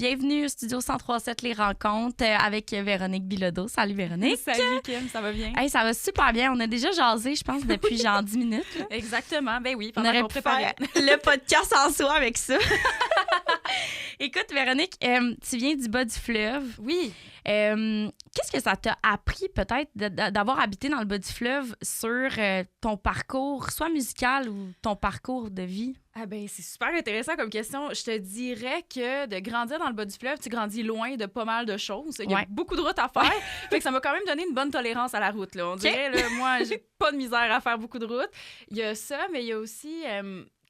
Bienvenue au Studio 1037 Les Rencontres avec Véronique Bilodeau. Salut Véronique. Salut Kim, ça va bien? Hey, ça va super bien. On a déjà jasé, je pense, depuis genre 10 minutes. Là. Exactement, ben oui, On pendant aurait qu'on pu préparait. faire le podcast en soi avec ça. Écoute Véronique, tu viens du bas du fleuve. Oui. Qu'est-ce que ça t'a appris peut-être d'avoir habité dans le bas du fleuve sur ton parcours, soit musical ou ton parcours de vie? Ah ben c'est super intéressant comme question. Je te dirais que de grandir dans le bas du fleuve, tu grandis loin de pas mal de choses. Il y a beaucoup de routes à faire. Fait que ça m'a quand même donné une bonne tolérance à la route. Là. On dirait, là, moi, j'ai pas de misère à faire beaucoup de routes. Il y a ça, mais il y a aussi...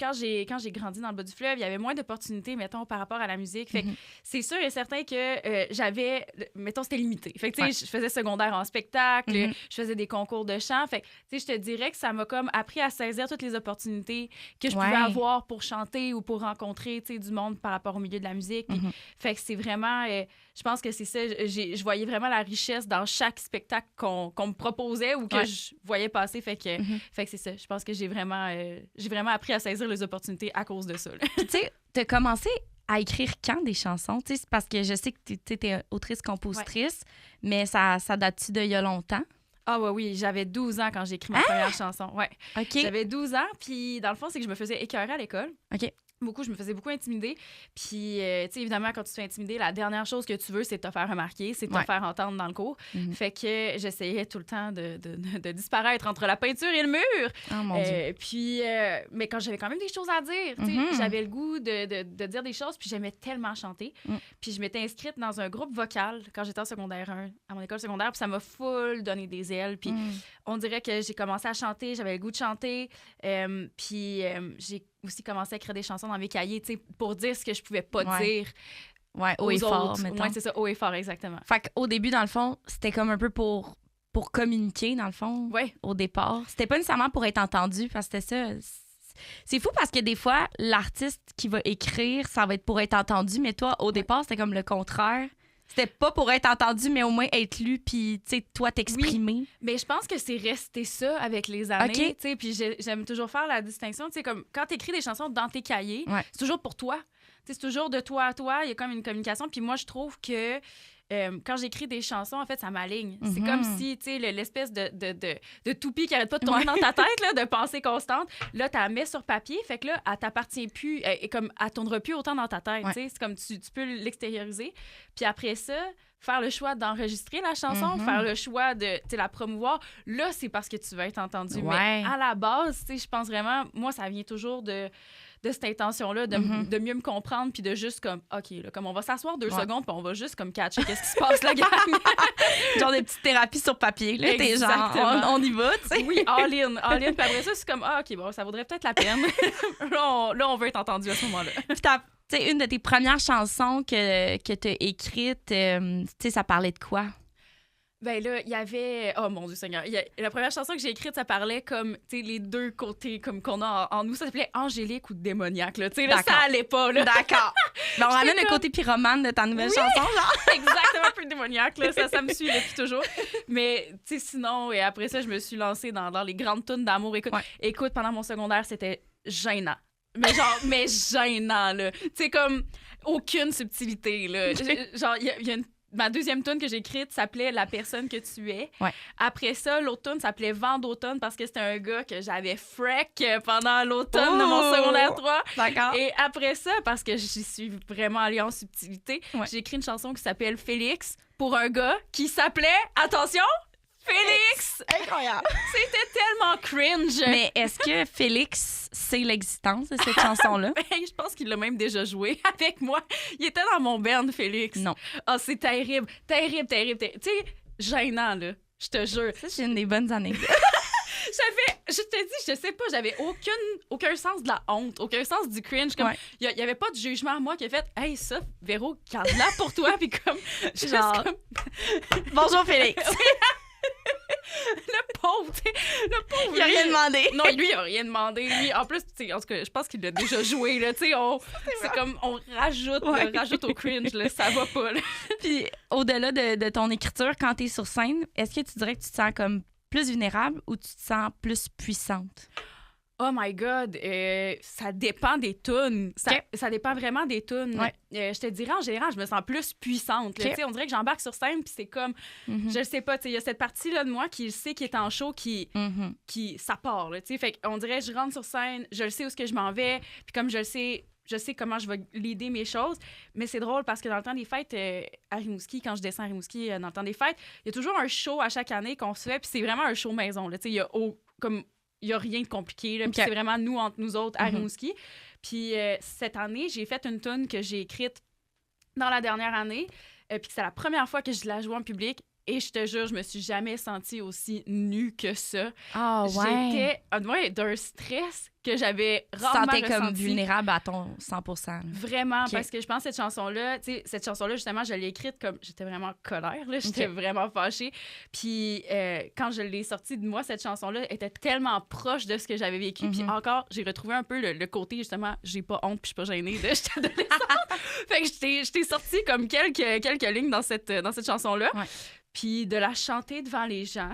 Quand j'ai grandi dans le bas du fleuve, il y avait moins d'opportunités, mettons, par rapport à la musique. Fait que c'est sûr et certain que j'avais... Mettons, c'était limité. Fait que, tu sais, je faisais secondaire en spectacle, je faisais des concours de chant. Fait que, tu sais, je te dirais que ça m'a comme appris à saisir toutes les opportunités que je pouvais avoir pour chanter ou pour rencontrer, tu sais, du monde par rapport au milieu de la musique. Puis, fait que c'est vraiment... je pense que c'est ça. Je voyais vraiment la richesse dans chaque spectacle qu'on me proposait ou que je voyais passer. Fait que c'est ça. Je pense que j'ai vraiment appris à saisir les opportunités à cause de ça. Puis, tu sais, t'as commencé à écrire quand des chansons? Tu sais, c'est parce que je sais que t'es autrice-compositrice, mais ça date-tu d'il y a longtemps? Ah oui, j'avais 12 ans quand j'ai écrit ma première chanson. Ouais. OK. J'avais 12 ans, puis dans le fond, c'est que je me faisais écœurer à l'école. OK. Je me faisais beaucoup intimider. Puis, tu sais, évidemment, quand tu te fais intimider, la dernière chose que tu veux, c'est de te faire remarquer, c'est de te faire entendre dans le cours. Fait que j'essayais tout le temps de disparaître entre la peinture et le mur. Oh mon Dieu. Puis, mais quand j'avais quand même des choses à dire, tu sais, j'avais le goût de dire des choses, puis j'aimais tellement chanter. Puis je m'étais inscrite dans un groupe vocal quand j'étais en secondaire 1, à mon école secondaire, puis ça m'a full donné des ailes. Puis on dirait que j'ai commencé à chanter, j'avais le goût de chanter. Puis j'ai aussi commencé à écrire des chansons dans mes cahiers, tu sais, pour dire ce que je pouvais pas dire. Ouais, haut et fort, mettons. Ouais, c'est ça, haut et fort, exactement. Fait qu'au début, dans le fond, c'était comme un peu pour communiquer, dans le fond, au départ. C'était pas nécessairement pour être entendu, parce que c'était ça. C'est fou parce que des fois, l'artiste qui va écrire, ça va être pour être entendu, mais toi, au départ, c'était comme le contraire. C'était pas pour être entendu, mais au moins être lu, puis, tu sais, toi, t'exprimer. Oui, mais je pense que c'est resté ça avec les années, tu sais, puis j'aime toujours faire la distinction, tu sais, comme quand t'écris des chansons dans tes cahiers, c'est toujours pour toi. Tu sais, c'est toujours de toi à toi, il y a comme une communication, puis moi, je trouve que quand j'écris des chansons, en fait, ça m'aligne. C'est comme si, tu sais, l'espèce de toupie qui arrête pas de tourner dans ta tête, là, de pensée constante, là, tu la mets sur papier, fait que là, elle t'appartient plus, et comme elle tournera plus autant dans ta tête, tu sais, c'est comme tu peux l'extérioriser. Puis après ça, faire le choix d'enregistrer la chanson, faire le choix de la promouvoir, là, c'est parce que tu veux être entendu. Mais à la base, tu sais, je pense vraiment, moi, ça vient toujours de cette intention-là, de mieux me comprendre, puis de juste comme, OK, là, comme on va s'asseoir 2 secondes, puis on va juste comme catcher qu'est-ce qui se passe, la gang. Genre des petites thérapies sur papier, là. T'es genre, on y va, tu sais. Oui, all in. Puis après ça, c'est comme, OK, bon, ça vaudrait peut-être la peine. là, on veut être entendu à ce moment-là. Puis tu sais, une de tes premières chansons que t'as écrites, tu sais, ça parlait de quoi? Ben là, il y avait... Oh mon Dieu Seigneur. La première chanson que j'ai écrite, ça parlait comme, tu sais, les deux côtés comme qu'on a en nous. Ça s'appelait Angélique ou démoniaque, là. Tu sais, là, ça allait pas, là. D'accord. Ben, on ramène le côté pyromane de ta nouvelle chanson, genre. Exactement, un peu démoniaque, là. Ça me suit depuis toujours. Mais, tu sais, sinon, et après ça, je me suis lancée dans les grandes tunes d'amour. Écoute, pendant mon secondaire, c'était gênant. Mais gênant, là. Tu sais, comme aucune subtilité, là. Genre, il y a ma deuxième tune que j'ai écrite s'appelait La personne que tu es. Après ça, l'autre tune s'appelait Vent d'automne parce que c'était un gars que j'avais freak pendant l'automne de mon secondaire 3. D'accord. Et après ça, parce que j'y suis vraiment allée en subtilité, j'ai écrit une chanson qui s'appelle Félix pour un gars qui s'appelait, attention, Félix! Incroyable! C'était tellement cringe! Mais est-ce que Félix sait l'existence de cette chanson-là? Je pense qu'il l'a même déjà joué avec moi. Il était dans mon band, Félix. Non. Ah, c'est terrible. Terrible. Tu sais, gênant, là. Je te jure. Ça, c'est une des bonnes anecdotes. Je te dis, je sais pas, j'avais aucun sens de la honte, aucun sens du cringe. Comme, il y avait pas de jugement à moi qui a fait, hey, ça, Véro, garde-la pour toi. Puis comme, genre, bonjour Félix. Le pauvre, il a rien demandé. Non, lui, il a rien demandé. Lui, en plus, en tout cas, je pense qu'il l'a déjà joué, là, tu sais, c'est comme, on rajoute au cringe, là, ça va pas, là. Puis, au-delà de ton écriture, quand t'es sur scène, est-ce que tu dirais que tu te sens comme plus vulnérable ou tu te sens plus puissante? Oh my God, ça dépend des tunes. Ça dépend vraiment des tunes. Ouais. Je te dirais, en général, je me sens plus puissante. Là. On dirait que j'embarque sur scène, puis c'est comme, je le sais pas, il y a cette partie-là de moi qui sait qui est en show, qui ça part. Là, fait on dirait que je rentre sur scène, je le sais où est-ce que je m'en vais, puis comme je sais comment je vais leader mes choses. Mais c'est drôle parce que dans le temps des fêtes, à Rimouski, quand je descends à Rimouski, dans le temps des fêtes, il y a toujours un show à chaque année qu'on se fait, puis c'est vraiment un show maison. Il y a rien de compliqué. Là, c'est vraiment nous, entre nous autres, à Rimouski. Puis cette année, j'ai fait une tune que j'ai écrite dans la dernière année, puis que c'est la première fois que je la joue en public. Et je te jure, je me suis jamais sentie aussi nue que ça. Ah ouais? J'étais d'un stress que j'avais rarement ressenti. Tu te sentais comme vulnérable à ton 100%. Là. Vraiment, parce que je pense que cette chanson-là, justement, je l'ai écrite comme... J'étais vraiment en colère, là. J'étais vraiment fâchée. Puis quand je l'ai sortie de moi, cette chanson-là était tellement proche de ce que j'avais vécu. Puis encore, j'ai retrouvé un peu le côté, justement, j'ai pas honte puis je suis pas gênée de j'étais adolescente. Fait que je t'ai sorti comme quelques lignes dans cette chanson-là. Ouais. Puis de la chanter devant les gens,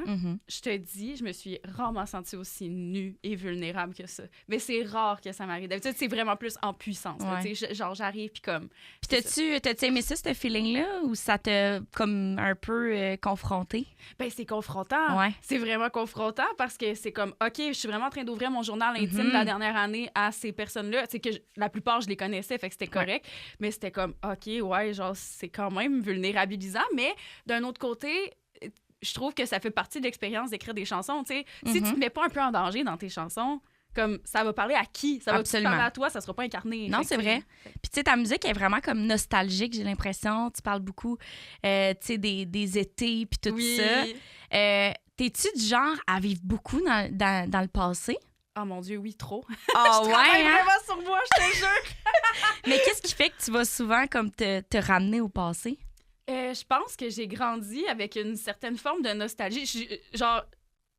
je te dis, je me suis rarement sentie aussi nue et vulnérable que ça. Mais c'est rare que ça m'arrive. D'habitude, c'est vraiment plus en puissance. Ouais. Genre, j'arrive, puis comme... Puis t'as-tu aimé ça, ce feeling-là, ou ça t'a comme un peu confronté? Ben c'est confrontant. Ouais. C'est vraiment confrontant parce que c'est comme, OK, je suis vraiment en train d'ouvrir mon journal intime de la dernière année à ces personnes-là. Tu sais, que la plupart, je les connaissais, fait que c'était correct. Ouais. Mais c'était comme, OK, ouais, genre, c'est quand même vulnérabilisant. Mais d'un autre côté, je trouve que ça fait partie de l'expérience d'écrire des chansons. Si tu te mets pas un peu en danger dans tes chansons, comme ça va parler à qui? Ça va parler à toi, ça sera pas incarné. Non, c'est vrai. Puis tu sais, ta musique est vraiment comme nostalgique, j'ai l'impression. Tu parles beaucoup des étés puis tout ça. T'es-tu du genre à vivre beaucoup dans le passé? Oh mon Dieu, oui, trop. Ah je travaille vraiment sur moi, je te jure. Mais qu'est-ce qui fait que tu vas souvent comme te ramener au passé? Je pense que j'ai grandi avec une certaine forme de nostalgie. Genre,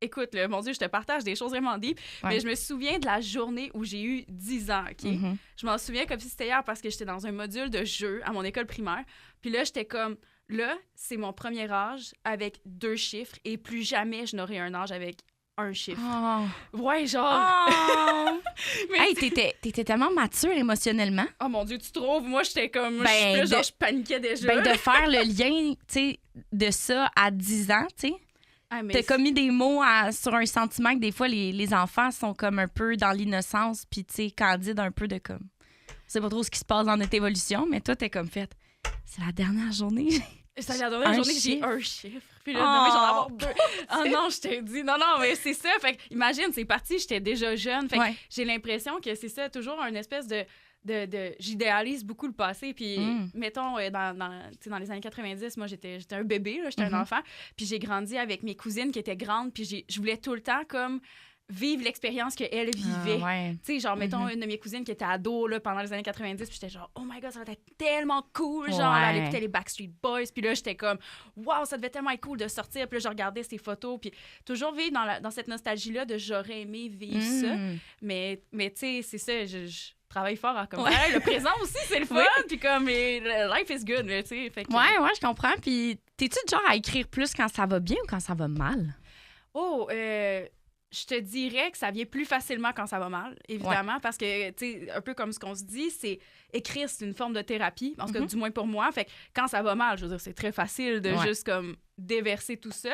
écoute, là, mon Dieu, je te partage des choses vraiment deep, mais je me souviens de la journée où j'ai eu 10 ans, OK? Je m'en souviens comme si c'était hier parce que j'étais dans un module de jeu à mon école primaire. Puis là, j'étais comme, là, c'est mon premier âge avec 2 chiffres et plus jamais je n'aurai un âge avec un chiffre. Oh. Ouais, genre... Oh. Hey, t'étais tellement mature émotionnellement. Oh mon Dieu, tu trouves? Moi, j'étais comme... je paniquais déjà. De faire le lien, tu sais, de ça à 10 ans, tu sais. Ah, t'as commis des mots sur un sentiment que des fois, les enfants sont comme un peu dans l'innocence, puis tu sais, candides un peu de comme... On sait pas trop ce qui se passe dans notre évolution, mais toi, t'es comme fait... C'est la dernière journée. C'est la dernière journée que j'ai un chiffre. Puis là, j'en ai avoir 2. Oh non, je t'ai dit. Non, mais c'est ça. Fait que, imagine, c'est parti, j'étais déjà jeune. Fait que j'ai l'impression que c'est ça, toujours une espèce de j'idéalise beaucoup le passé. Puis, mettons, dans les années 90, moi, j'étais un bébé, là, j'étais un enfant. Puis j'ai grandi avec mes cousines qui étaient grandes. Puis je voulais tout le temps, comme... vivre l'expérience qu'elle vivait. Tu sais, genre, mettons, une de mes cousines qui était ado là, pendant les années 90, puis j'étais genre, oh my God, ça va être tellement cool. Genre, elle écoutait les Backstreet Boys, puis là, j'étais comme, wow, ça devait tellement être cool de sortir. Puis là, je regardais ces photos, puis toujours vivre dans cette nostalgie-là de j'aurais aimé vivre ça. Mais tu sais, c'est ça, je travaille fort à comme le présent aussi, c'est le fun, puis comme, life is good, tu sais. Ouais, je comprends. Puis t'es-tu du genre à écrire plus quand ça va bien ou quand ça va mal? Je te dirais que ça vient plus facilement quand ça va mal, évidemment, parce que, tu sais, un peu comme ce qu'on se dit, c'est écrire, c'est une forme de thérapie, en tout cas, du moins pour moi. Fait que quand ça va mal, je veux dire, c'est très facile de juste, comme, déverser tout ça.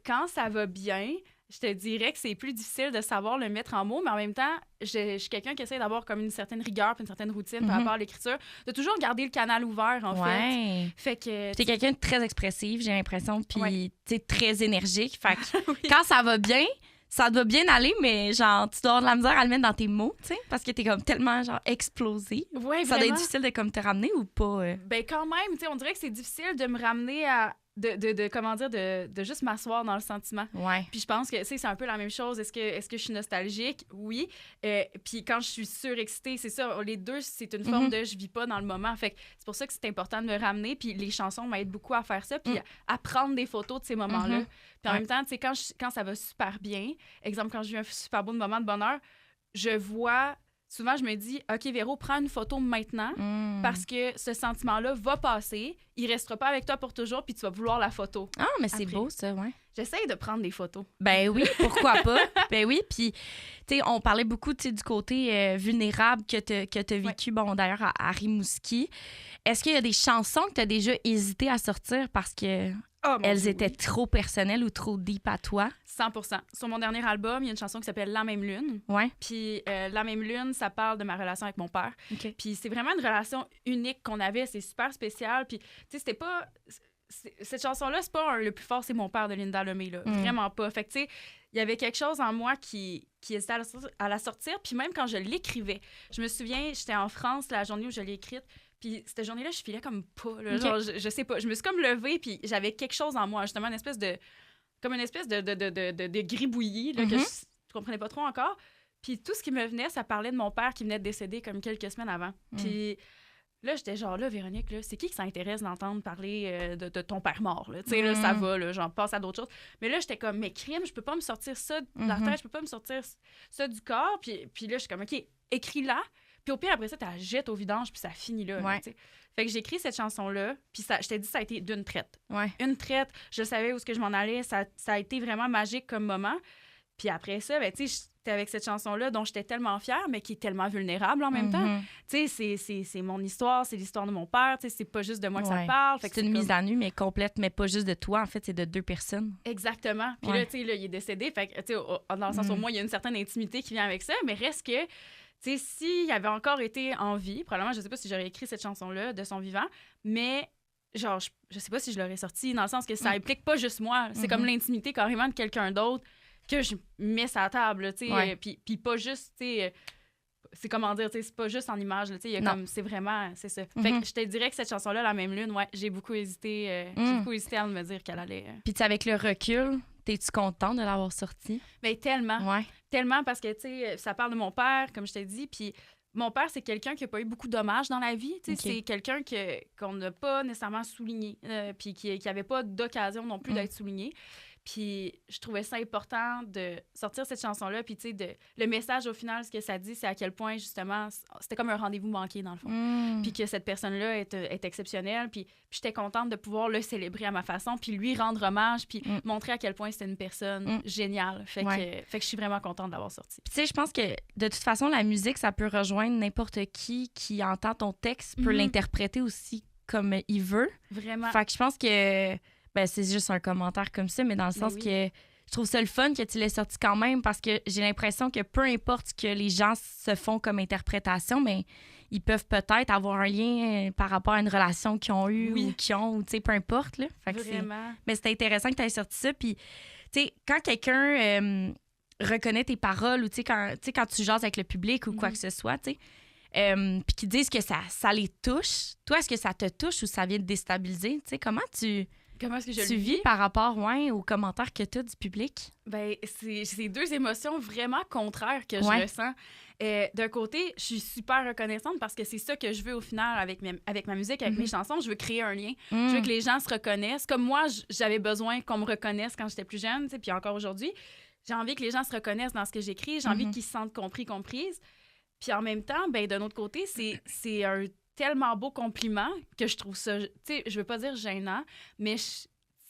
Quand ça va bien, je te dirais que c'est plus difficile de savoir le mettre en mots, mais en même temps, je suis quelqu'un qui essaie d'avoir comme une certaine rigueur puis une certaine routine par rapport à l'écriture, de toujours garder le canal ouvert, en fait. Fait que... T'es quelqu'un de très expressif, j'ai l'impression, puis tu es très énergique. Fait que quand ça va bien... Ça doit bien aller, mais genre, tu dois avoir de la misère à le mettre dans tes mots, tu sais, parce que t'es comme tellement, genre, explosé. Ouais, ça doit être difficile de comme te ramener ou pas? Ben quand même, tu sais, on dirait que c'est difficile de me ramener à... de juste m'asseoir dans le sentiment. Ouais. Puis je pense que, tu sais, c'est un peu la même chose. Est-ce que je suis nostalgique? Oui. Puis quand je suis surexcitée, c'est ça, les deux, c'est une forme de je vis pas dans le moment. Fait que c'est pour ça que c'est important de me ramener. Puis les chansons m'aident beaucoup à faire ça, puis à prendre des photos de ces moments-là. Puis en même temps, tu sais, quand ça va super bien, exemple, quand j'ai eu un super beau moment de bonheur, je vois souvent, je me dis, OK, Véro, prends une photo maintenant parce que ce sentiment-là va passer. Il restera pas avec toi pour toujours, puis tu vas vouloir la photo. Ah, mais c'est beau, ça, ouais. J'essaye de prendre des photos. Ben oui, pourquoi pas? Ben oui, puis, tu sais, on parlait beaucoup, tu sais, du côté vulnérable que tu as vécu, bon, d'ailleurs, à Rimouski. Est-ce qu'il y a des chansons que tu as déjà hésité à sortir parce que elles étaient trop personnelles ou trop deep à toi? 100%. Sur mon dernier album, il y a une chanson qui s'appelle « La même lune ». Ouais. Puis « La même lune », ça parle de ma relation avec mon père. Okay. Puis c'est vraiment une relation unique qu'on avait. C'est super spécial. Puis, tu sais, c'était pas... Cette chanson-là, c'est pas le plus fort, c'est mon père de Linda Lemay, là. Vraiment pas. Fait que, tu sais, il y avait quelque chose en moi qui hésitait à la sortir. Puis même quand je l'écrivais, je me souviens, j'étais en France la journée où je l'ai écrite. Puis cette journée-là, je filais comme pas. Là, genre, je sais pas. Je me suis comme levée, puis j'avais quelque chose en moi, justement, une espèce de gribouillis là, que je comprenais pas trop encore. Puis tout ce qui me venait, ça parlait de mon père qui venait de décéder comme quelques semaines avant. Puis là, j'étais genre, là, Véronique, là, c'est qui s'intéresse d'entendre parler de ton père mort? Tu sais, là, ça va, là, j'en passe à d'autres choses. Mais là, j'étais comme, mais crime, je peux pas me sortir ça de la tête, je peux pas me sortir ça du corps. Puis là, je suis comme, OK, écris-la. Puis au pire, après ça, tu la jettes au vidange, puis ça finit là. Ouais. Là, fait que j'ai écrit cette chanson-là, puis ça, je t'ai dit, ça a été d'une traite. Ouais. Une traite, je savais où est-ce que je m'en allais, ça a été vraiment magique comme moment. Puis après ça, ben, tu sais, j'étais avec cette chanson-là dont j'étais tellement fière, mais qui est tellement vulnérable en même temps. Tu sais, c'est mon histoire, c'est l'histoire de mon père, tu sais, c'est pas juste de moi que ça parle. Fait que c'est une mise à nu, mais complète, mais pas juste de toi, en fait, c'est de deux personnes. Exactement. Puis là, tu sais, il est décédé, fait que, tu sais, dans le sens où moi, il y a une certaine intimité qui vient avec ça, mais reste que... Tu sais, s'il avait encore été en vie, probablement, je sais pas si j'aurais écrit cette chanson-là de son vivant, mais genre, je sais pas si je l'aurais sortie, dans le sens que ça implique pas juste moi. C'est comme l'intimité carrément de quelqu'un d'autre que je mets sur la table, tu sais. Puis pas juste, tu sais, c'est comment dire, tu sais, c'est pas juste en image, tu sais, il y a comme, c'est vraiment, c'est ça. Fait que je te dirais que cette chanson-là, La même lune, ouais, j'ai beaucoup hésité à me dire qu'elle allait... Puis tu sais, avec le recul... T'es-tu contente de l'avoir sortie? Bien, tellement. Ouais. Tellement parce que, tu sais, ça parle de mon père, comme je t'ai dit, puis mon père, c'est quelqu'un qui n'a pas eu beaucoup d'hommages dans la vie. Tu sais, c'est quelqu'un qu'on n'a pas nécessairement souligné, puis qui n'avait pas d'occasion non plus d'être souligné. Puis je trouvais ça important de sortir cette chanson-là. Puis, tu sais, le message, au final, ce que ça dit, c'est à quel point, justement, c'était comme un rendez-vous manqué, dans le fond. Puis que cette personne-là est exceptionnelle. Puis j'étais contente de pouvoir le célébrer à ma façon, puis lui rendre hommage, puis montrer à quel point c'était une personne géniale. Fait que je suis vraiment contente d'avoir sorti. Puis, tu sais, je pense que, de toute façon, la musique, ça peut rejoindre n'importe qui entend ton texte, peut l'interpréter aussi comme il veut. Vraiment. Fait que je pense que... Ben, c'est juste un commentaire comme ça, mais dans le sens que je trouve ça le fun que tu l'aies sorti quand même parce que j'ai l'impression que peu importe ce que les gens se font comme interprétation, mais ils peuvent peut-être avoir un lien par rapport à une relation qu'ils ont eue ou qu'ils ont, tu sais, peu importe. Là. Fait que vraiment. Mais c'était intéressant que tu aies sorti ça. Puis, tu sais, quand quelqu'un reconnaît tes paroles ou, tu sais, quand tu jases avec le public ou quoi que ce soit, tu sais, puis qu'ils disent que ça les touche, toi, est-ce que ça te touche ou ça vient te déstabiliser? Tu sais, comment est-ce que je tu vis par rapport aux commentaires que tu as du public? Ben, c'est deux émotions vraiment contraires que je ressens. D'un côté, je suis super reconnaissante parce que c'est ça que je veux au final avec ma musique, avec mes chansons. Je veux créer un lien. Je veux que les gens se reconnaissent. Comme moi, j'avais besoin qu'on me reconnaisse quand j'étais plus jeune, puis encore aujourd'hui. J'ai envie que les gens se reconnaissent dans ce que j'écris. J'ai envie qu'ils se sentent compris, comprises. Puis en même temps, ben, d'un autre côté, c'est un tellement beau compliment que je trouve ça, tu sais, je veux pas dire gênant, mais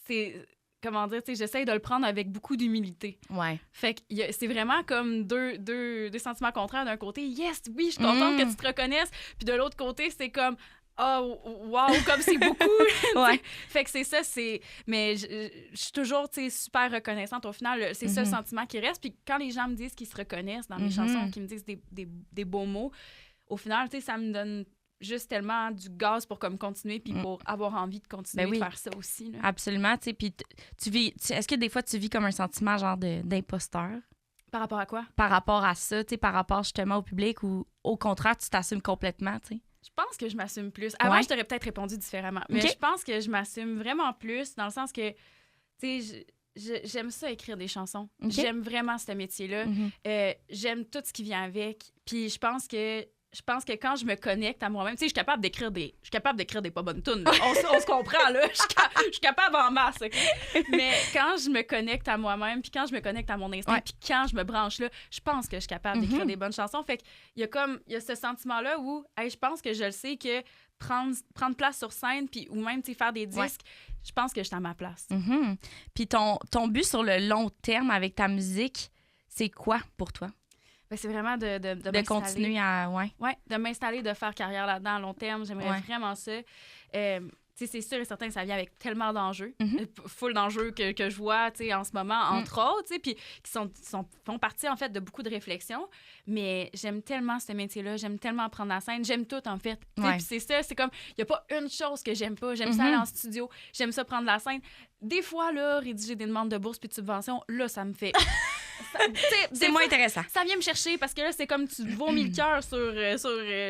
c'est, comment dire, tu sais, j'essaie de le prendre avec beaucoup d'humilité. Ouais. Fait que c'est vraiment comme deux sentiments contraires. D'un côté, yes, oui, je suis contente que tu te reconnaisses, puis de l'autre côté, c'est comme, oh, wow, comme c'est beaucoup. Ouais. Fait que c'est ça, mais je suis toujours, tu sais, super reconnaissante. Au final, c'est ça le sentiment qui reste. Puis quand les gens me disent qu'ils se reconnaissent dans mes chansons, qu'ils me disent des beaux mots, au final, tu sais, ça me donne juste tellement du gaz pour comme continuer puis pour avoir envie de continuer de faire ça aussi. Là. Absolument, tu sais, puis est-ce que des fois tu vis comme un sentiment genre d'imposteur? Par rapport à quoi? Par rapport à ça, tu sais, par rapport justement au public ou au contraire, tu t'assumes complètement, tu sais? Je pense que je m'assume plus. Avant, je t'aurais peut-être répondu différemment, mais je pense que je m'assume vraiment plus dans le sens que, tu sais, j'aime ça écrire des chansons. J'aime vraiment ce métier-là. J'aime tout ce qui vient avec. Puis je pense que je pense que quand je me connecte à moi-même, tu sais, je suis capable d'écrire des pas bonnes tunes. On se comprend, là. Je suis capable en masse, OK? Mais quand je me connecte à moi-même, puis quand je me connecte à mon instinct, puis quand je me branche là, je pense que je suis capable d'écrire des bonnes chansons. Fait qu'il y a ce sentiment-là où, je pense que je le sais que prendre place sur scène, puis ou même, tu sais, faire des disques, je pense que je suis à ma place. Puis ton but sur le long terme avec ta musique, c'est quoi pour toi? Ben, c'est vraiment de continuer à... de m'installer, de faire carrière là-dedans à long terme. J'aimerais vraiment ça. C'est sûr et certain que ça vient avec tellement d'enjeux. Full d'enjeux que je vois en ce moment, entre autres, puis qui font partie, en fait, de beaucoup de réflexions. Mais j'aime tellement ce métier-là. J'aime tellement prendre la scène. J'aime tout, en fait. Puis c'est ça, c'est comme... Il n'y a pas une chose que j'aime pas. J'aime ça aller en studio. J'aime ça prendre la scène. Des fois, là, rédiger des demandes de bourse puis de subventions, là, ça me fait... c'est moins intéressant. Ça vient me chercher parce que là, c'est comme tu vomis le cœur sur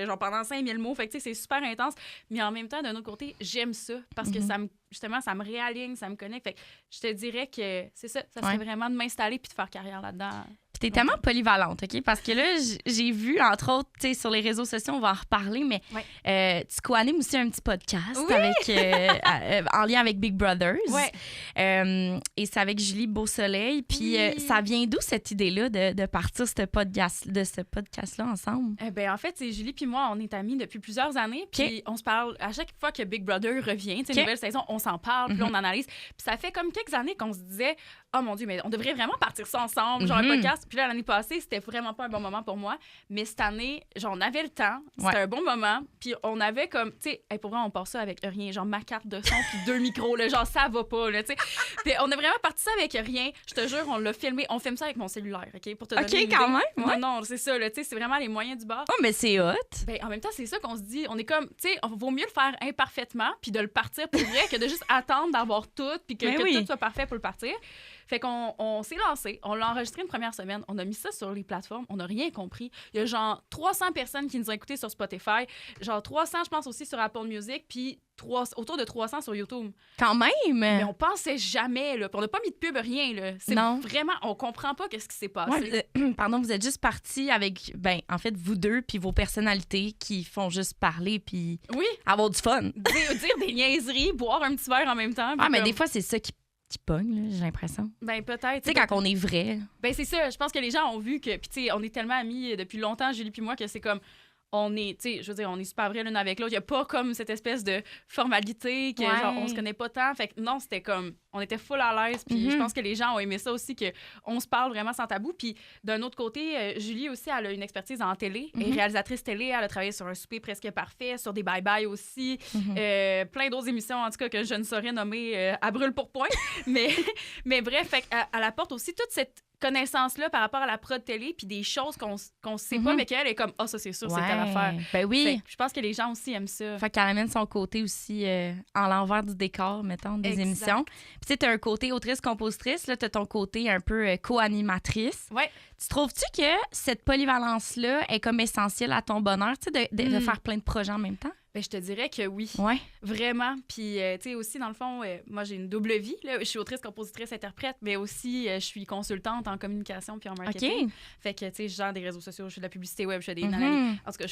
genre pendant 5000 mots. Fait que c'est super intense. Mais en même temps, d'un autre côté, j'aime ça parce que ça me réaligne, ça me connecte. Fait que je te dirais que c'est ça. Ça serait vraiment de m'installer puis de faire carrière là-dedans. Puis t'es tellement polyvalente, OK? Parce que là, j'ai vu, entre autres, tu sais, sur les réseaux sociaux, on va en reparler, mais tu co-animes aussi un petit podcast en lien avec Big Brothers. Et c'est avec Julie Beausoleil. Puis ça vient d'où cette idée-là de partir ce podcast-là ensemble? En fait, c'est Julie puis moi, on est amis depuis plusieurs années. Puis on se parle à chaque fois que Big Brother revient, tu sais, nouvelle saison, on s'en parle, puis on analyse. Puis ça fait comme quelques années qu'on se disait, oh mon Dieu, mais on devrait vraiment partir ça ensemble, genre un podcast. Puis là, l'année passée, c'était vraiment pas un bon moment pour moi. Mais cette année, genre, on avait le temps. C'était un bon moment. Puis on avait comme, tu sais, pour vrai, on part ça avec rien. Genre, ma carte de son puis 2 micros, là, genre, ça va pas, là, tu sais. Puis on a vraiment parti ça avec rien. Je te jure, on l'a filmé. On filme ça avec mon cellulaire, OK? Pour te donner une idée. Quand même. Non, c'est ça, là, tu sais, c'est vraiment les moyens du bord. Oh, mais c'est hot. En même temps, c'est ça qu'on se dit. On est comme, tu sais, vaut mieux le faire imparfaitement puis de le partir pour vrai que de juste attendre d'avoir tout puis que tout soit parfait pour le partir. Fait qu'on s'est lancé, on l'a enregistré une première semaine, on a mis ça sur les plateformes, on n'a rien compris. Il y a genre 300 personnes qui nous ont écoutés sur Spotify, genre 300, je pense, aussi sur Apple Music, puis autour de 300 sur YouTube. Quand même! Mais on pensait jamais, là. Puis on n'a pas mis de pub, rien, là. C'est vraiment, on comprend pas qu'est-ce qui s'est passé. Pardon, vous êtes juste partis avec, en fait, vous deux, puis vos personnalités qui font juste parler, puis avoir du fun. Dire des niaiseries, boire un petit verre en même temps. Mais des fois, c'est ça qui pogne, là, j'ai l'impression. Peut-être. Tu sais, quand on est vrai. C'est ça. Je pense que les gens ont vu que, puis tu sais, on est tellement amis depuis longtemps, Julie puis moi, que c'est comme, on est, tu sais, je veux dire, on est super vrai l'une avec l'autre. Il n'y a pas comme cette espèce de formalité que, genre, on se connaît pas tant. Fait que non, c'était comme, on était full à l'aise. Puis je pense que les gens ont aimé ça aussi, qu'on se parle vraiment sans tabou. Puis d'un autre côté, Julie aussi, elle a une expertise en télé. Elle est réalisatrice télé. Elle a travaillé sur Un souper presque parfait, sur des bye-bye aussi. Plein d'autres émissions, en tout cas, que je ne saurais nommer à brûle pour point. mais bref, fait elle apporte aussi toute cette connaissance-là par rapport à la prod télé, puis des choses qu'on sait pas, mais qu'elle est comme, ça, c'est sûr, c'est telle affaire. Ben oui. Je pense que les gens aussi aiment ça. Fait qu'elle amène son côté aussi en l'envers du décor, mettons, des émissions. Puis tu sais, t'as un côté autrice-compositrice, là, t'as ton côté un peu co-animatrice. Tu trouves-tu que cette polyvalence-là est comme essentielle à ton bonheur, tu sais, de faire plein de projets en même temps? Je te dirais que oui. Vraiment. Puis, tu sais, aussi, dans le fond, moi, j'ai une double vie. Là. Je suis autrice, compositrice, interprète, mais aussi, je suis consultante en communication puis en marketing. Fait que, tu sais, je gère des réseaux sociaux, je fais de la publicité web, je fais des analyses. En tout cas,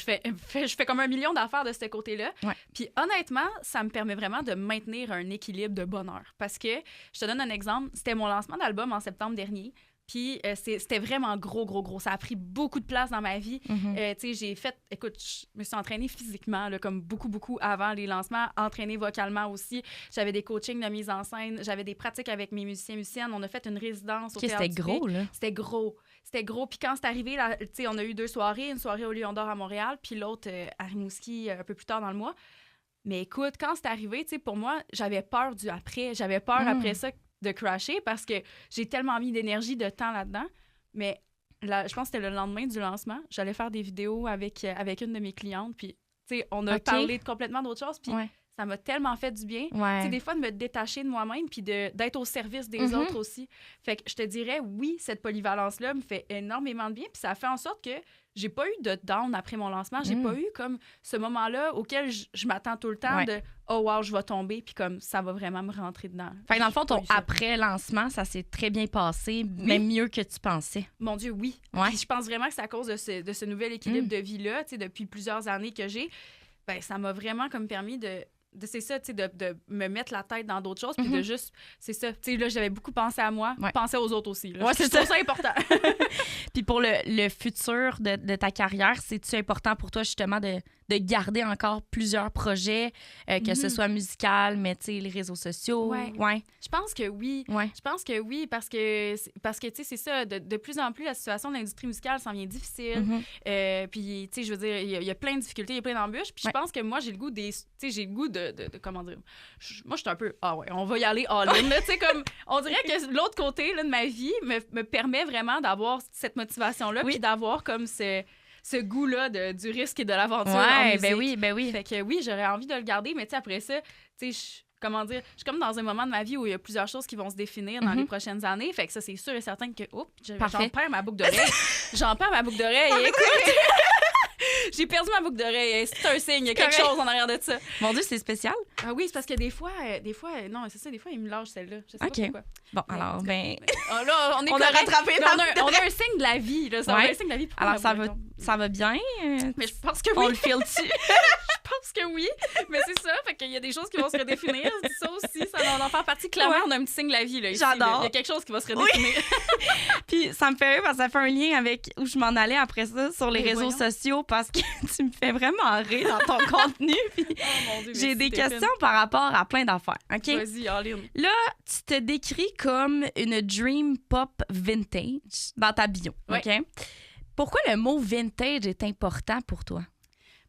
je fais comme 1 million d'affaires de ce côté-là. Puis, honnêtement, ça me permet vraiment de maintenir un équilibre de bonheur. Parce que, je te donne un exemple, c'était mon lancement d'album en septembre dernier. Puis c'était vraiment gros. Ça a pris beaucoup de place dans ma vie. Tu sais, je me suis entraînée physiquement, là, comme beaucoup avant les lancements, entraînée vocalement aussi. J'avais des coachings de mise en scène, j'avais des pratiques avec mes musiciens-musiciennes. On a fait une résidence au Théâtre du Pic. C'était gros, là. C'était gros. Puis quand c'est arrivé, tu sais, on a eu 2 soirées, une soirée au Lion d'Or à Montréal, puis l'autre à Rimouski un peu plus tard dans le mois. Mais écoute, quand c'est arrivé, tu sais, pour moi, j'avais peur du après. J'avais peur après ça de crasher parce que j'ai tellement mis d'énergie, de temps là-dedans. Mais là, je pense que c'était le lendemain du lancement. J'allais faire des vidéos avec une de mes clientes. Puis, tu sais, on a parlé complètement d'autre chose. Puis, ça m'a tellement fait du bien. Ouais. Tu sais, des fois, de me détacher de moi-même puis d'être au service des autres aussi. Fait que je te dirais, oui, cette polyvalence-là me fait énormément de bien. Puis ça fait en sorte que j'ai pas eu de down après mon lancement. J'ai pas eu comme ce moment-là auquel je m'attends tout le temps de « Oh wow, je vais tomber », puis comme ça va vraiment me rentrer dedans. Fait que dans le fond, ton après-lancement, ça s'est très bien passé, même mieux que tu pensais. Mon Dieu, oui. Ouais. Puis je pense vraiment que c'est à cause de ce nouvel équilibre de vie-là, tu sais, depuis plusieurs années que j'ai. Ben, ça m'a vraiment comme permis c'est ça, tu sais, de me mettre la tête dans d'autres choses, puis de juste, c'est ça, tu sais, là, j'avais beaucoup pensé à moi, penser aux autres aussi. Là. Ouais, c'est ça important. Puis pour le futur de ta carrière, c'est-tu important pour toi, justement, de garder encore plusieurs projets, que ce soit musical, mais, tu sais, les réseaux sociaux? Ouais. Je pense que oui. Ouais. Je pense que oui, parce que tu sais, c'est ça, de plus en plus, la situation de l'industrie musicale s'en vient difficile. Puis, tu sais, je veux dire, il y a plein de difficultés, il y a plein d'embûches. Puis je pense que moi, j'ai le goût de comment dire, moi, je suis un peu, on va y aller all-in, là, tu sais, comme, on dirait que l'autre côté, là, de ma vie me permet vraiment d'avoir cette motivation-là, puis d'avoir comme ce goût-là du risque et de l'aventure en musique. Ben oui. Fait que oui, j'aurais envie de le garder, mais tu sais, après ça, tu sais, comment dire, je suis comme dans un moment de ma vie où il y a plusieurs choses qui vont se définir dans les prochaines années. Fait que ça, c'est sûr et certain que, j'en perds ma boucle d'oreille. J'en perds ma boucle d'oreille. Écoute, j'ai perdu ma boucle d'oreille. C'est un signe, il y a quelque chose en arrière de ça. Mon Dieu, c'est spécial. Ah oui, c'est parce que des fois, non, c'est ça, des fois, il me lâche celle-là. Je sais pas pourquoi. Bon, alors, là, on a rattrapé on a un signe de la vie, là. On a un signe de la vie. Alors, ça va bien. Mais je pense que oui. On le file-tu? Je pense que oui. Mais c'est ça, fait qu'il y a des choses qui vont se redéfinir. Ça aussi, ça va en faire partie. Clairement, on a un petit signe de la vie, là. Ici, j'adore. Il y a quelque chose qui va se redéfinir. Puis ça me fait rire parce que ça fait un lien avec où je m'en allais après ça sur les réseaux sociaux parce que tu me fais vraiment rire dans ton contenu. Puis mon Dieu, j'ai des questions par rapport à plein d'affaires. OK? Vas-y, all-in. Là, tu te décris comme une dream pop vintage dans ta bio. OK? Pourquoi le mot vintage est important pour toi?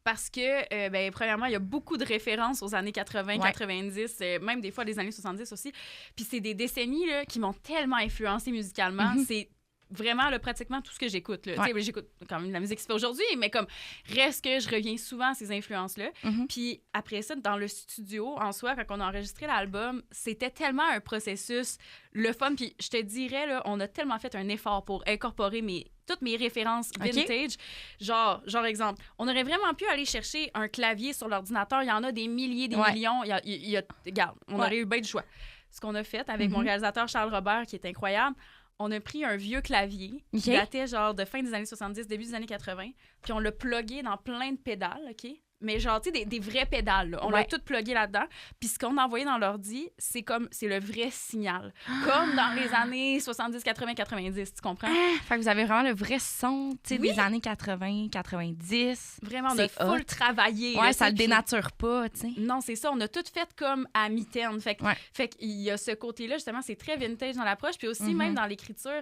Parce que, premièrement, il y a beaucoup de références aux années 80, 90, même des fois les années 70 aussi. Puis c'est des décennies là, qui m'ont tellement influencée musicalement. C'est vraiment là, pratiquement tout ce que j'écoute. Là. J'écoute quand même de la musique qui se fait aujourd'hui, mais comme reste que je reviens souvent à ces influences-là. Puis après ça, dans le studio, en soi, quand on a enregistré l'album, c'était tellement un processus, le fun. Puis je te dirais, là, on a tellement fait un effort pour incorporer toutes mes références vintage. Genre exemple, on aurait vraiment pu aller chercher un clavier sur l'ordinateur. Il y en a des milliers, des millions. Regarde, on aurait eu bien du choix. Ce qu'on a fait avec mon réalisateur Charles Robert, qui est incroyable, on a pris un vieux clavier qui datait genre de fin des années 70, début des années 80, puis on l'a plugué dans plein de pédales, OK? Mais genre, tu sais, des vraies pédales, là. On l'a tout plugué là-dedans. Puis ce qu'on a envoyé dans l'ordi, c'est le vrai signal. Comme dans les années 70, 80, 90, tu comprends? Fait que vous avez vraiment le vrai son, tu sais, des années 80, 90. Vraiment, de full travailler. Ouais, ça le dénature pas, tu sais. Non, c'est ça. On a tout fait comme à mi-terme. Fait qu'il y a ce côté-là, justement, c'est très vintage dans l'approche. Puis aussi, même dans l'écriture,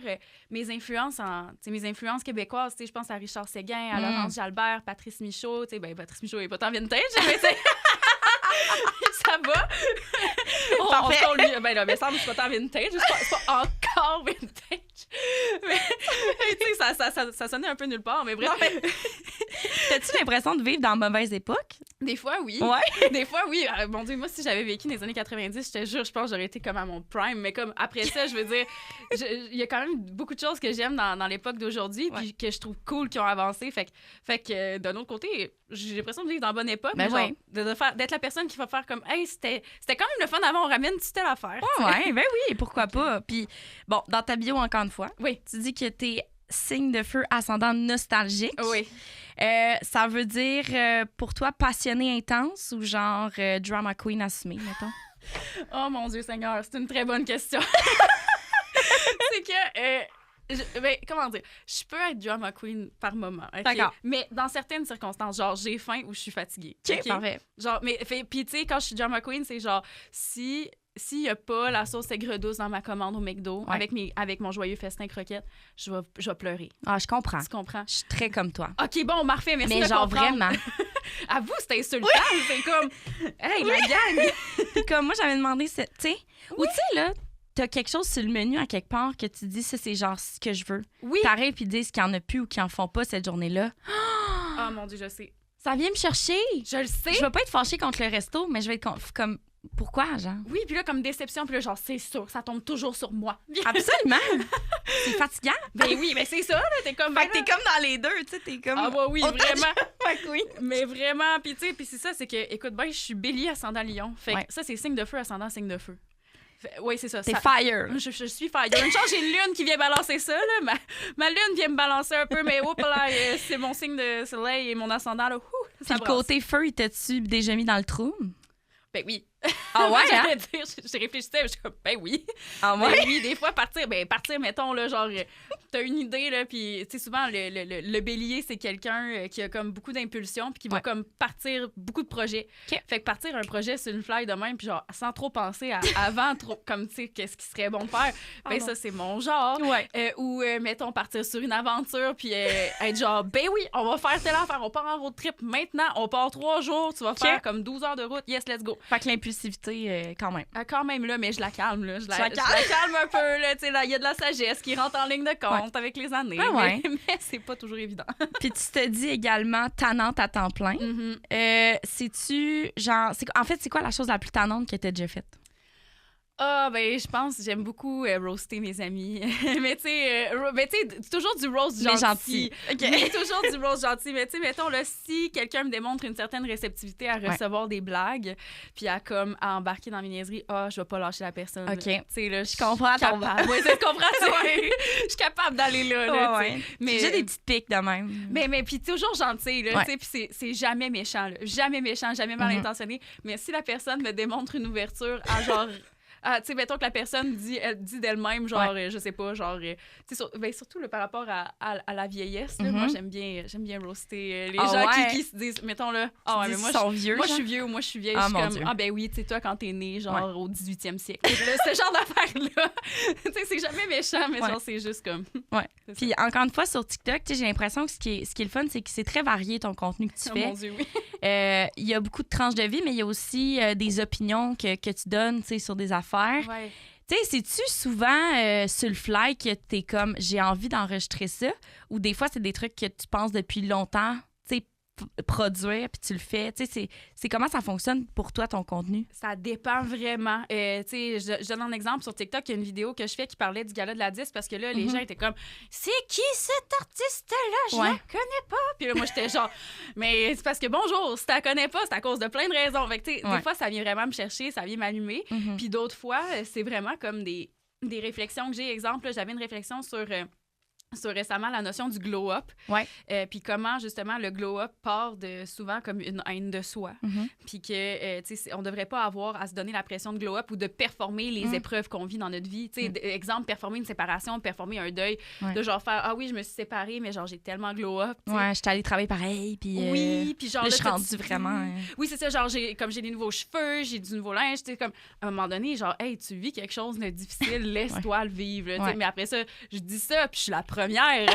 mes influences québécoises, tu sais, je pense à Richard Séguin, à Laurence Jalbert, Patrice Michaud, tu sais, Patrice Michaud est pas tant vintage, mais tu sais, ça va. On lui, ben là, mais ça me semble que c'est pas tant vintage, c'est pas encore vintage. Mais tu sais, ça sonnait un peu nulle part, mais bref. T'as-tu l'impression de vivre dans mauvaise époque? Des fois, oui. Ouais. Des fois, oui. Mon Dieu, moi, si j'avais vécu dans les années 90, je te jure, je pense que j'aurais été comme à mon prime. Mais comme après ça, je veux dire, il y a quand même beaucoup de choses que j'aime dans l'époque d'aujourd'hui, puis que je trouve cool qui ont avancé. Fait que d'un autre côté, j'ai l'impression de vivre dans la bonne époque. Ben genre, d'être la personne qui va faire comme, hey, c'était quand même le fun avant, on ramène toute telle affaire. Ouais, ben oui, pourquoi pas. Puis, bon, dans ta bio, encore une fois, tu dis que t'es signe de feu ascendant nostalgique. Oui. Ça veut dire, pour toi, passionné intense ou genre drama queen assumée, mettons? Oh mon Dieu Seigneur, c'est une très bonne question. C'est que... comment dire? Je peux être drama queen par moment. Okay? D'accord. Mais dans certaines circonstances, genre j'ai faim ou je suis fatiguée. OK, parfait. Genre, puis tu sais, quand je suis drama queen, c'est genre s'il n'y a pas la sauce aigre douce dans ma commande au McDo avec mon joyeux festin croquette, je vais pleurer. Ah, je comprends. Tu comprends? Je suis très comme toi. OK, bon, parfait, merci. Mais de genre comprendre. vraiment. À vous, c'était insultant. C'est comme, hey, la gang! Puis comme moi, j'avais demandé, tu sais, ou tu sais, là, t'as quelque chose sur le menu à quelque part que tu dis, ça, c'est genre ce que je veux. Oui. T'arrives puis ils disent qu'il n'y en a plus ou qu'ils en font pas cette journée-là. Oh mon Dieu, je sais. Ça vient me chercher. Je le sais. Je vais pas être fâchée contre le resto, mais je vais être comme... Pourquoi, genre? Oui, puis là, comme déception, puis là, genre, c'est sûr, ça tombe toujours sur moi. Absolument! C'est fatigant. Ben oui, mais c'est ça, là, t'es comme... Fait que t'es comme dans les deux, tu sais, t'es comme... Ah bah oui, vraiment. Fait que oui. Mais vraiment, puis tu sais, puis c'est ça, c'est que, écoute, ben, je suis bélier ascendant lion. Fait que ça, c'est signe de feu, ascendant signe de feu. Oui, c'est ça. T'es fire. Je suis fire. Une chance, j'ai une lune qui vient balancer ça, là. Ma lune vient me balancer un peu, mais là, c'est mon signe de soleil et mon ascendant, là. Puis le côté feu, il t'a-tu déjà mis dans le trou? Ben oui. Ah ouais, hein? J'ai réfléchi, je suis comme, ben oui. Ah ouais? Ben oui, des fois, partir, mettons, là, genre, t'as une idée, là, puis, tu sais, souvent, le bélier, c'est quelqu'un qui a comme beaucoup d'impulsion, puis qui va comme partir beaucoup de projets. Fait que partir un projet sur une fly de même, puis genre, sans trop penser avant, trop, comme, tu sais, qu'est-ce qui serait bon de faire, ben ça, c'est mon genre. Ou, mettons, partir sur une aventure, puis être genre, ben oui, on va faire telle affaire, on part en road trip maintenant, on part 3 jours, tu vas faire comme 12 heures de route, yes, let's go. Fait que l'impulsivité, quand même. Quand même, là, mais je la calme, là. Je la calme un peu, là. Tu sais, il y a de la sagesse qui rentre en ligne de compte avec les années. Mais c'est pas toujours évident. Puis tu te dis également tannante à temps plein. C'est-tu, genre... En fait, c'est quoi la chose la plus tannante que t'as déjà faite? Ah, ben, je pense que j'aime beaucoup roaster mes amis. Mais tu sais, toujours du roast gentil. Mais toujours du roast gentil. Mais tu sais, mettons, là, si quelqu'un me démontre une certaine réceptivité à recevoir des blagues, puis à embarquer dans mes niaiseries, je vais pas lâcher la personne. OK. Tu sais, là, je comprends ton bas. Oui, tu comprends ça. Je suis capable d'aller là. Mais j'ai des petites piques de même. Mais puis toujours gentil, là. Tu sais, puis c'est jamais méchant, là. Jamais méchant, jamais mal intentionné. Mais si la personne me démontre une ouverture à genre... tu sais, mettons que la personne dit d'elle-même, genre, je sais pas, genre, surtout par rapport à la vieillesse, là, moi, j'aime bien roaster les gens qui se disent, mettons, là, mais moi, je suis vieux ou moi, je suis vieille, je suis comme, ben oui, tu sais, toi, quand t'es né, genre, au 18e siècle. Ce genre d'affaires-là, tu sais, c'est jamais méchant, mais genre, c'est juste comme... Puis, encore une fois, sur TikTok, tu sais, j'ai l'impression que ce qui est le fun, c'est que c'est très varié, ton contenu que tu fais. Mon Dieu, oui. Il y a beaucoup de tranches de vie, mais il y a aussi des opinions que tu donnes, tu sais, sur des affaires. Ouais. Tu sais, c'est-tu souvent sur le fly que t'es comme j'ai envie d'enregistrer ça, ou des fois c'est des trucs que tu penses depuis longtemps, tu sais, produire puis tu le fais. Tu sais, c'est comment ça fonctionne pour toi ton contenu? Ça dépend vraiment. Tu sais, je donne un exemple sur TikTok, il y a une vidéo que je fais qui parlait du gala de la 10 parce que là les gens étaient comme c'est qui cet artiste-là? Je la connais pas. Puis là moi j'étais genre mais c'est parce que bonjour, si tu la connais pas, c'est à cause de plein de raisons. Fait que tu sais, des fois ça vient vraiment me chercher, ça vient m'allumer. Puis d'autres fois c'est vraiment comme des réflexions que j'ai. Exemple, là, j'avais une réflexion sur récemment la notion du glow-up. Puis comment, justement, le glow-up part souvent comme une haine de soi. Puis que, tu sais, on devrait pas avoir à se donner la pression de glow-up ou de performer les épreuves qu'on vit dans notre vie. Tu sais, exemple, performer une séparation, performer un deuil, de genre faire, ah oui, je me suis séparée, mais genre, j'ai tellement glow-up. Ouais, je suis allée travailler pareil, puis... oui, puis genre... Là, je suis rendue vraiment... Oui, c'est ça, genre, j'ai des nouveaux cheveux, j'ai du nouveau linge, tu sais, comme, à un moment donné, genre, hey, tu vis quelque chose de difficile, laisse-toi le vivre, tu sais. Mais après ça, je dis ça, puis je suis la première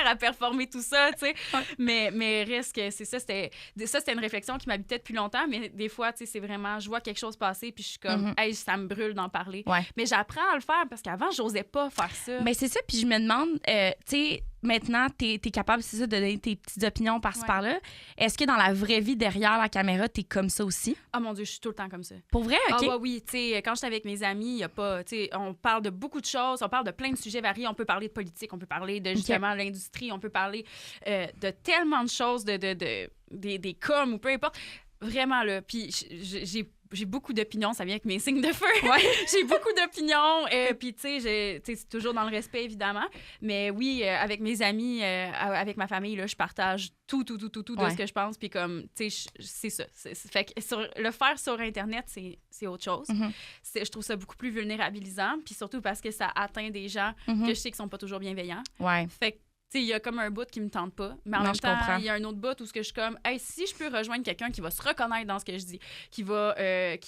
à performer tout ça, tu sais. Mais reste que c'est ça, c'était une réflexion qui m'habitait depuis longtemps, mais des fois, tu sais, c'est vraiment, je vois quelque chose passer, puis je suis comme, hey, ça me brûle d'en parler. Mais j'apprends à le faire parce qu'avant, j'osais pas faire ça. Mais c'est ça, puis je me demande, tu sais, maintenant, t'es capable, c'est ça, de donner tes petites opinions par-ci par-là. Est-ce que dans la vraie vie, derrière la caméra, t'es comme ça aussi? Ah mon Dieu, je suis tout le temps comme ça. Pour vrai? OK. Ah oui, tu sais, quand j'étais avec mes amis, il y a pas, tu sais, on parle de beaucoup de choses, on parle de plein de sujets variés, on peut parler de politique, on peut parler de justement l'industrie, on peut parler de tellement de choses, des coms ou peu importe. Vraiment, là, puis j'ai beaucoup d'opinions, ça vient avec mes signes de feu. J'ai beaucoup d'opinions, puis tu sais, c'est toujours dans le respect, évidemment. Mais oui, avec mes amis, avec ma famille, là, je partage tout de ce que je pense, puis comme, tu sais, c'est ça. Fait que le faire sur Internet, c'est autre chose. Je trouve ça beaucoup plus vulnérabilisant, puis surtout parce que ça atteint des gens que je sais qui sont pas toujours bienveillants. Fait que il y a comme un bout qui me tente pas, mais en même temps, il y a un autre bout où je suis comme, hey, si je peux rejoindre quelqu'un qui va se reconnaître dans ce que je dis, qui va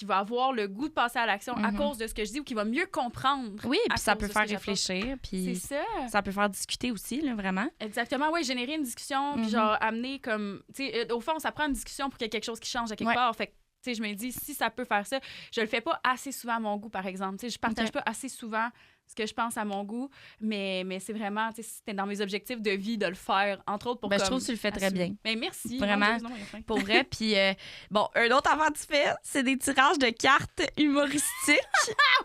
avoir le goût de passer à l'action à cause de ce que je dis ou qui va mieux comprendre. Oui, puis ça peut faire réfléchir, puis ça peut faire discuter aussi, là, vraiment. Exactement, oui, générer une discussion, puis genre amener comme, tu sais, au fond, ça prend une discussion pour qu'il y ait quelque chose qui change à quelque part. Fait que, je me dis, si ça peut faire ça, je le fais pas assez souvent à mon goût, par exemple. Je partage pas assez souvent ce que je pense à mon goût, mais c'est vraiment, tu sais, c'était dans mes objectifs de vie de le faire, entre autres pour je trouve que tu le fais très bien. Mais merci. Vraiment, pour vrai. Puis, bon, un autre avant que tu fais, c'est des tirages de cartes humoristiques.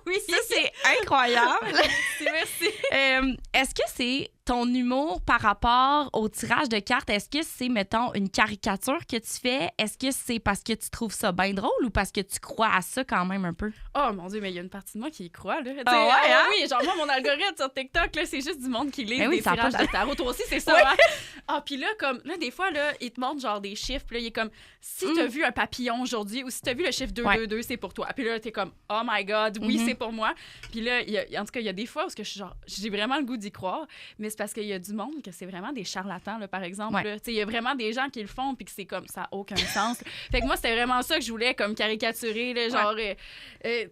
Oui! Ça, c'est incroyable. Merci. Est-ce que c'est ton humour par rapport au tirage de cartes? Est-ce que c'est, mettons, une caricature que tu fais? Est-ce que c'est parce que tu trouves ça bien drôle ou parce que tu crois à ça quand même un peu? Oh mon Dieu, mais il y a une partie de moi qui y croit, là. Oui, genre moi, mon algorithme sur TikTok, là, c'est juste du monde qui lit des tirages de tarot. Toi aussi, c'est ça, hein? Ah, puis là, comme, là, des fois, là, il te montre genre des chiffres, puis là, il est comme, si t'as vu un papillon aujourd'hui ou si t'as vu le chiffre 222, c'est pour toi. Puis là, t'es comme, oh my God, oui, c'est pour moi. Puis là, en tout cas, il y a des fois où j'ai vraiment le goût d'y croire, mais c'est parce qu'il y a du monde que c'est vraiment des charlatans, là, par exemple. Il y a vraiment des gens qui le font puis que c'est comme, ça n'a aucun sens. Fait que moi, c'était vraiment ça que je voulais comme caricaturer, là, genre,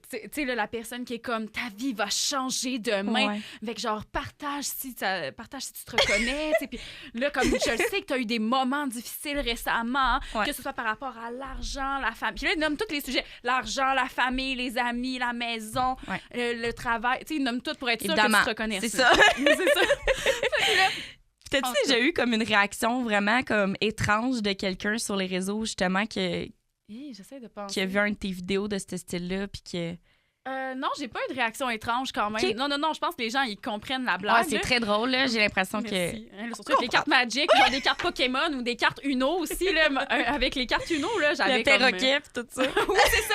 tu sais, la personne qui est comme, ta vie va changer demain. Fait que genre, partage si tu te reconnais. Puis là, comme je le sais que tu as eu des moments difficiles récemment, que ce soit par rapport à l'argent, la famille. Puis là, il nomme tous les sujets. L'argent, la famille, les amis, la maison, le travail. Tu sais, il nomme tout pour être sûr que tu te reconnaisses. C'est ça. C'est ça. T'as-tu déjà eu comme une réaction vraiment comme étrange de quelqu'un sur les réseaux, justement, j'essaie de penser. Qui a vu un de tes vidéos de ce style-là, puis que... non, j'ai pas eu de réaction étrange quand même. Okay. Non, je pense que les gens, ils comprennent la blague. C'est très drôle, là. J'ai l'impression que... Surtout avec les cartes Magic, genre des cartes Pokémon ou des cartes Uno aussi, là. Avec les cartes Uno, là, j'avais le perroquet pis tout ça. Oui, c'est ça.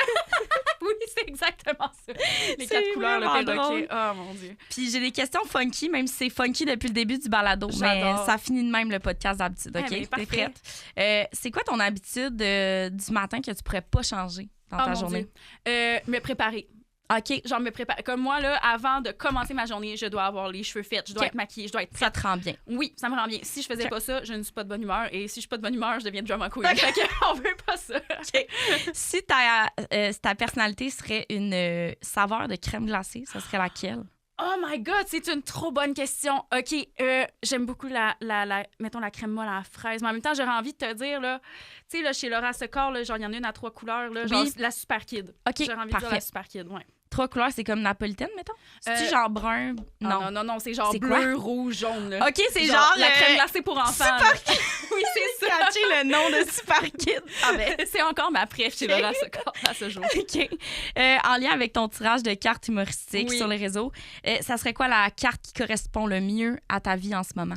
Oui, c'est exactement ça. Les 4 couleurs, le perroquet. Oh, mon Dieu. Puis j'ai des questions funky, même si c'est funky depuis le début du balado. J'adore. Mais ça finit de même le podcast d'habitude, OK? T'es prête? C'est quoi ton habitude du matin que tu pourrais pas changer dans ta journée? Me préparer. OK. Genre, me préparer. Comme moi, là, avant de commencer ma journée, je dois avoir les cheveux faits, je dois être maquillée, je dois être prête. Ça te rend bien. Oui, ça me rend bien. Si je faisais pas ça, je ne suis pas de bonne humeur. Et si je suis pas de bonne humeur, je deviens drama queen. Fait qu'on veut pas ça. Okay. Si ta personnalité serait une saveur de crème glacée, ça serait laquelle? Oh my God, c'est une trop bonne question. OK, j'aime beaucoup mettons, la crème molle à la fraise. Mais en même temps, j'aurais envie de te dire, là, tu sais, là, chez Laura Secor, là, genre, il y en a une à 3 couleurs, là, genre, la Super Kid. OK, j'aurais envie de dire la Super Kid, 3 couleurs, c'est comme napolitaine, mettons? C'est-tu genre brun? Non, c'est genre bleu, rouge, jaune. Là. OK, c'est genre la crème glacée pour enfants. Super Kid! Oui, c'est ça. Catché le nom de Super Kid. C'est encore ma préf chez Laura Secor à ce jour. OK. En lien avec ton tirage de cartes humoristiques sur les réseaux, ça serait quoi la carte qui correspond le mieux à ta vie en ce moment?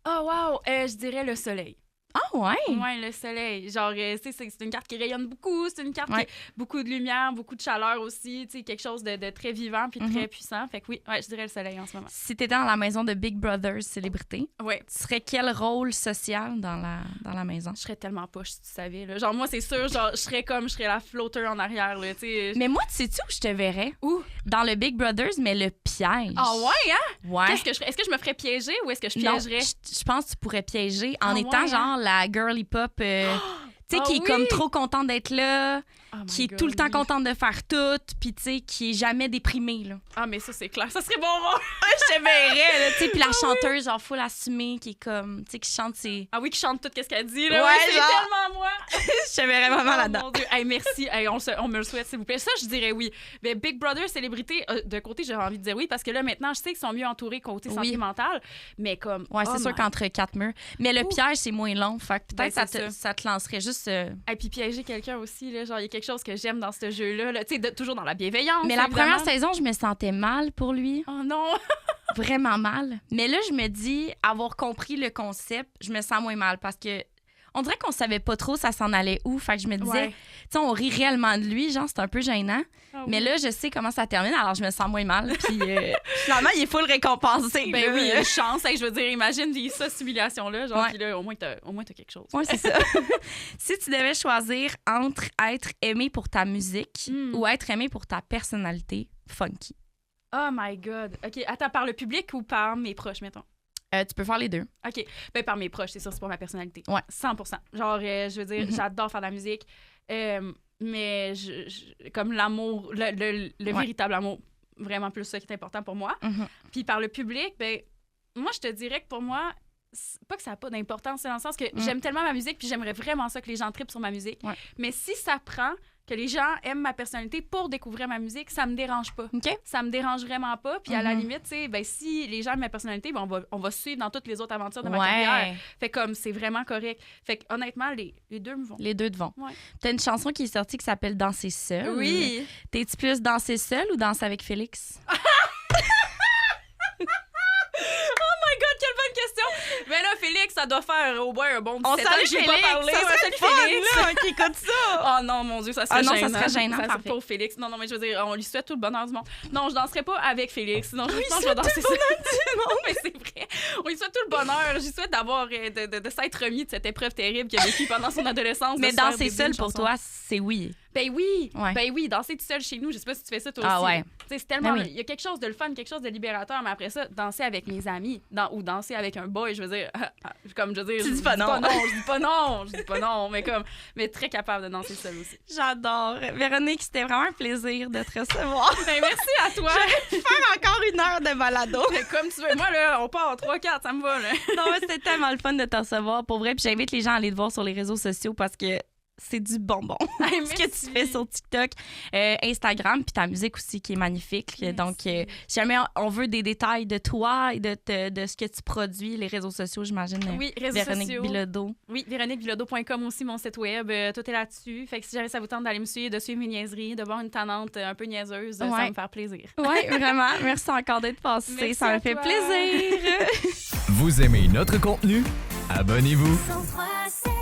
Oh wow! Je dirais le soleil. Ah ouais? Ouais, le soleil. Genre, c'est une carte qui rayonne beaucoup, c'est une carte qui a beaucoup de lumière, beaucoup de chaleur aussi, tu sais, quelque chose de très vivant puis très puissant. Fait que oui, je dirais le soleil en ce moment. Si t'étais dans la maison de Big Brother célébrité, tu serais quel rôle social dans la maison? Je serais tellement poche, si tu savais. Là. Genre, moi, c'est sûr, genre, je serais la flotteur en arrière, là, tu sais. Mais moi, tu sais-tu où je te verrais? Où? Dans le Big Brothers, mais le piège. Ah ouais, hein? Ouais. Qu'est-ce que je ferais? Est-ce que je me ferais piéger ou est-ce que je piégerais? Non, je pense que tu pourrais piéger en étant genre la girly pop, tu sais, qui est comme trop contente d'être là, qui est tout le temps contente de faire tout, puis tu sais, qui est jamais déprimée, là. Ah, mais ça, c'est clair. Ça serait bon, moi! Je te verrais, là, tu sais, puis la chanteuse, genre, full assumée, qui est comme, tu sais, qui chante ses... Ah oui, qui chante tout ce qu'elle dit, là. Ouais, c'est tellement moi! Je te verrais vraiment là-dedans. Mon Dieu. Hey, merci. Hey, on me le souhaite, s'il vous plaît. Ça, je dirais oui. Mais Big Brother, célébrité, de côté, j'aurais envie de dire oui, parce que là, maintenant, je sais qu'ils sont mieux entourés côté santé mentale, mais comme... Ouais, c'est sûr qu'entre 4 murs. Mais le piège, c'est moins long, fait que peut-être ça te lancerait juste... Et puis piéger quelqu'un aussi, là, genre, il y a quelque chose que j'aime dans ce jeu-là, tu sais, toujours dans la bienveillance. Mais la première saison, je me sentais mal pour lui. Oh non! Vraiment mal. Mais là, je me dis, avoir compris le concept, je me sens moins mal parce que on dirait qu'on savait pas trop ça s'en allait où. Fait que je me disais, tu sais, on rit réellement de lui, genre, c'est un peu gênant. Mais là, je sais comment ça termine, alors je me sens moins mal. Puis finalement, il faut le récompenser. Ben oui, une chance. Je veux dire, imagine vivre ça, cette humiliation-là. Genre, puis là, au moins, t'as quelque chose. Oui, c'est ça. Si tu devais choisir entre être aimé pour ta musique ou être aimé pour ta personnalité funky. Oh my God. OK, attends, par le public ou par mes proches, mettons? Tu peux faire les deux. OK. Ben, par mes proches, c'est sûr, c'est pour ma personnalité. Ouais. 100%. Genre, je veux dire, j'adore faire de la musique, mais comme l'amour, le véritable amour, vraiment plus ça qui est important pour moi. Puis par le public, ben, moi, je te dirais que pour moi, pas que ça n'a pas d'importance, c'est dans le sens que j'aime tellement ma musique, puis j'aimerais vraiment ça que les gens trippent sur ma musique. Mais si ça prend que les gens aiment ma personnalité pour découvrir ma musique, ça me dérange pas. OK. Ça me dérange vraiment pas. Puis à la limite, tu sais, ben, si les gens aiment ma personnalité, ben, on va suivre dans toutes les autres aventures de ma carrière. Fait comme c'est vraiment correct. Fait que honnêtement, les deux me vont. Les deux te vont. Ouais. T'as une chanson qui est sortie qui s'appelle Danser seul. Oui. T'es-tu plus danser seul ou danser avec Félix? Mais là, Félix, ça doit faire au moins un bon 17 ans que j'ai Félix, pas parlé. Ça serait Félix, là, qui écoute ça. Oh non, mon Dieu, ça serait gênant. gênant. Ça serait gênant, parfait. Pour Félix. Non, mais je veux dire, on lui souhaite tout le bonheur du monde. Non, je danserai pas avec Félix. Non, je vais danser seul. Non, mais c'est vrai. On lui souhaite tout le bonheur. Je lui souhaite d'avoir, de s'être remis de cette épreuve terrible qu'il a vécue pendant son adolescence. Mais danser seul, pour toi, c'est oui. Ben oui, danser tout seul chez nous. Je sais pas si tu fais ça toi aussi. Ah ouais. C'est tellement. Il y a quelque chose de le fun, quelque chose de libérateur, mais après ça, danser avec mes amis ou danser avec un boy, je veux dire, Tu dis pas non. Je dis pas non, mais très capable de danser seule aussi. J'adore. Véronique, c'était vraiment un plaisir de te recevoir. Ben merci à toi. J'aurais pu faire encore 1 heure de balado. Comme tu veux. Moi, là, on part en 3-4, ça me va, là. Non, mais c'était tellement le fun de te recevoir, pour vrai. Puis j'invite les gens à aller te voir sur les réseaux sociaux parce que c'est du bonbon. Ce que tu fais sur TikTok, Instagram, puis ta musique aussi qui est magnifique. Merci. Donc, si jamais on veut des détails de toi et de ce que tu produis, les réseaux sociaux, j'imagine. Oui, réseaux Véronique sociaux. Bilodeau. Oui, VéroniqueBilodeau.com aussi, mon site web. Tout est là-dessus. Fait que si jamais ça vous tente d'aller me suivre, de suivre mes niaiseries, de voir une tannante un peu niaiseuse, ça va me faire plaisir. Oui, vraiment. Merci encore d'être passé. Merci ça me fait plaisir. Vous aimez notre contenu? Abonnez-vous. 103.7